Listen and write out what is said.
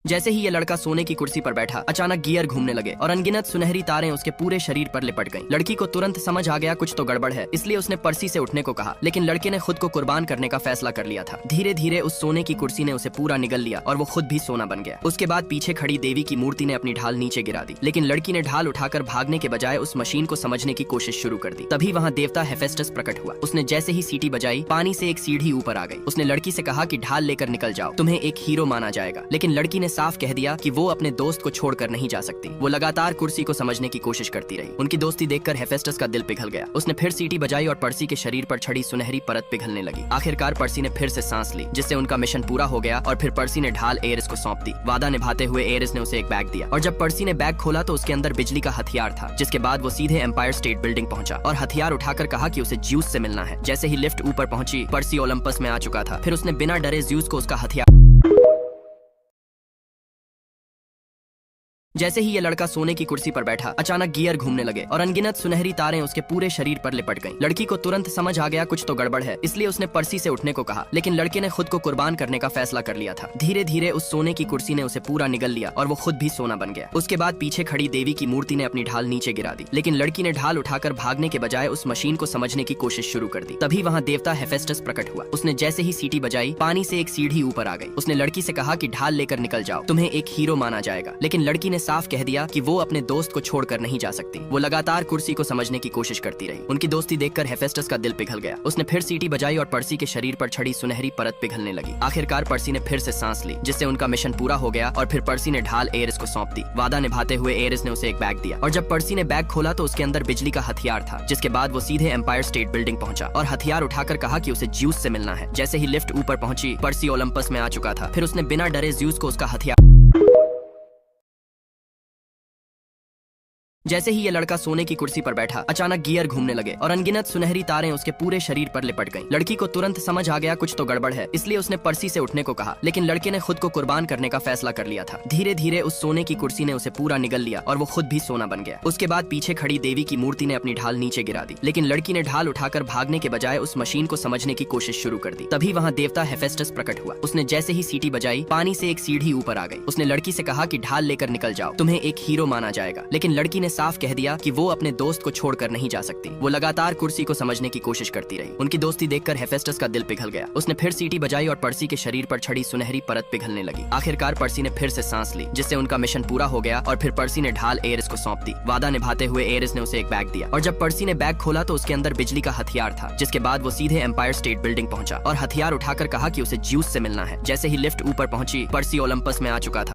जैसे ही ये लड़का सोने की कुर्सी पर बैठा, अचानक गियर घूमने लगे और अनगिनत सुनहरी तारें उसके पूरे शरीर पर लिपट गईं। लड़की को तुरंत समझ आ गया कुछ तो गड़बड़ है, इसलिए उसने पर्सी से उठने को कहा, लेकिन लड़के ने खुद को कुर्बान करने का फैसला कर लिया था। धीरे धीरे उस सोने की कुर्सी ने उसे पूरा निगल लिया और वो खुद भी सोना बन गया। उसके बाद पीछे खड़ी देवी की मूर्ति ने अपनी ढाल नीचे गिरा दी, लेकिन लड़की ने ढाल उठाकर भागने के बजाय उस मशीन को समझने की कोशिश शुरू कर दी। तभी वहाँ देवता हेफेस्टस प्रकट हुआ। उसने जैसे ही सीटी बजाई, पानी से एक सीढ़ी ऊपर आ गई। उसने लड़की से कहा कि ढाल लेकर निकल जाओ, तुम्हें एक हीरो माना जाएगा। लेकिन लड़की ने साफ कह दिया कि वो अपने दोस्त को छोड़कर नहीं जा सकती। वो लगातार कुर्सी को समझने की कोशिश करती रही। उनकी दोस्ती देखकर हेफेस्टस का दिल पिघल गया। उसने फिर सीटी बजाई और पर्सी के शरीर पर छड़ी सुनहरी परत पिघलने लगी। आखिरकार पर्सी ने फिर से सांस ली, जिससे उनका मिशन पूरा हो गया और फिर पर्सी ने ढाल एरिस को सौंप दी। वादा निभाते हुए एरिस ने उसे एक बैग दिया और जब पर्सी ने बैग खोला तो उसके अंदर बिजली का हथियार था। जिसके बाद वो सीधे एम्पायर स्टेट बिल्डिंग पहुंचा और हथियार उठाकर कहा कि उसे ज्यूस से मिलना है। जैसे ही लिफ्ट ऊपर पहुंची, पर्सी ओलंपस में आ चुका था। फिर उसने बिना डरे ज्यूस को उसका हथियार जैसे ही ये लड़का सोने की कुर्सी पर बैठा, अचानक गियर घूमने लगे और अनगिनत सुनहरी तारें उसके पूरे शरीर पर लिपट गईं। लड़की को तुरंत समझ आ गया कुछ तो गड़बड़ है, इसलिए उसने पर्सी से उठने को कहा, लेकिन लड़के ने खुद को कुर्बान करने का फैसला कर लिया था। धीरे धीरे उस सोने की कुर्सी ने उसे पूरा निगल लिया और वो खुद भी सोना बन गया। उसके बाद पीछे खड़ी देवी की मूर्ति ने अपनी ढाल नीचे गिरा दी, लेकिन लड़की ने ढाल उठाकर भागने के बजाय उस मशीन को समझने की कोशिश शुरू कर दी। तभी वहाँ देवता हेफेस्टस प्रकट हुआ। उसने जैसे ही सीटी बजाई, पानी से एक सीढ़ी ऊपर आ गई। उसने लड़की से कहा कि ढाल लेकर निकल जाओ, तुम्हें एक हीरो माना जाएगा। लेकिन लड़की ने साफ कह दिया कि वो अपने दोस्त को छोड़कर नहीं जा सकती। वो लगातार कुर्सी को समझने की कोशिश करती रही। उनकी दोस्ती देखकर हेफेस्टस का दिल पिघल गया। उसने फिर सीटी बजाई और पर्सी के शरीर पर छड़ी सुनहरी परत पिघलने लगी। आखिरकार पर्सी ने फिर से सांस ली, जिससे उनका मिशन पूरा हो गया और फिर पर्सी ने ढाल एरिस को सौंप दी। वादा निभाते हुए एरिस ने उसे एक बैग दिया और जब पर्सी ने बैग खोला तो उसके अंदर बिजली का हथियार था। जिसके बाद वो सीधे एम्पायर स्टेट बिल्डिंग पहुंचा और हथियार उठाकर कहा कि उसे ज्यूस से मिलना है। जैसे ही लिफ्ट ऊपर पहुंची, पर्सी ओलंपस में आ चुका था। फिर उसने बिना डरे ज्यूस को उसका हथियार जैसे ही ये लड़का सोने की कुर्सी पर बैठा, अचानक गियर घूमने लगे और अनगिनत सुनहरी तारें उसके पूरे शरीर पर लिपट गईं। लड़की को तुरंत समझ आ गया कुछ तो गड़बड़ है, इसलिए उसने पर्सी से उठने को कहा, लेकिन लड़के ने खुद को कुर्बान करने का फैसला कर लिया था। धीरे धीरे उस सोने की कुर्सी ने उसे पूरा निगल लिया और वो खुद भी सोना बन गया। उसके बाद पीछे खड़ी देवी की मूर्ति ने अपनी ढाल नीचे गिरा दी, लेकिन लड़की ने ढाल उठाकर भागने के बजाय उस मशीन को समझने की कोशिश शुरू कर दी। तभी वहाँ देवता हेफेस्टस प्रकट हुआ। उसने जैसे ही सीटी बजाई, पानी से एक सीढ़ी ऊपर आ गई। उसने लड़की से कहा कि ढाल लेकर निकल जाओ, तुम्हें एक हीरो माना जाएगा। लेकिन लड़की ने साफ कह दिया कि वो अपने दोस्त को छोड़कर नहीं जा सकती। वो लगातार कुर्सी को समझने की कोशिश करती रही। उनकी दोस्ती देखकर हेफेस्टस का दिल पिघल गया। उसने फिर सीटी बजाई और पर्सी के शरीर पर छड़ी सुनहरी परत पिघलने लगी। आखिरकार पर्सी ने फिर से सांस ली, जिससे उनका मिशन पूरा हो गया और फिर पर्सी ने ढाल एरिस को सौंप दी। वादा निभाते हुए एरिस ने उसे एक बैग दिया और जब पर्सी ने बैग खोला तो उसके अंदर बिजली का हथियार था। जिसके बाद वो सीधे एम्पायर स्टेट बिल्डिंग पहुंचा और हथियार उठाकर कहा कि उसे ज्यूस से मिलना है। जैसे ही लिफ्ट ऊपर पहुंची, पर्सी ओलंपस में आ चुका था।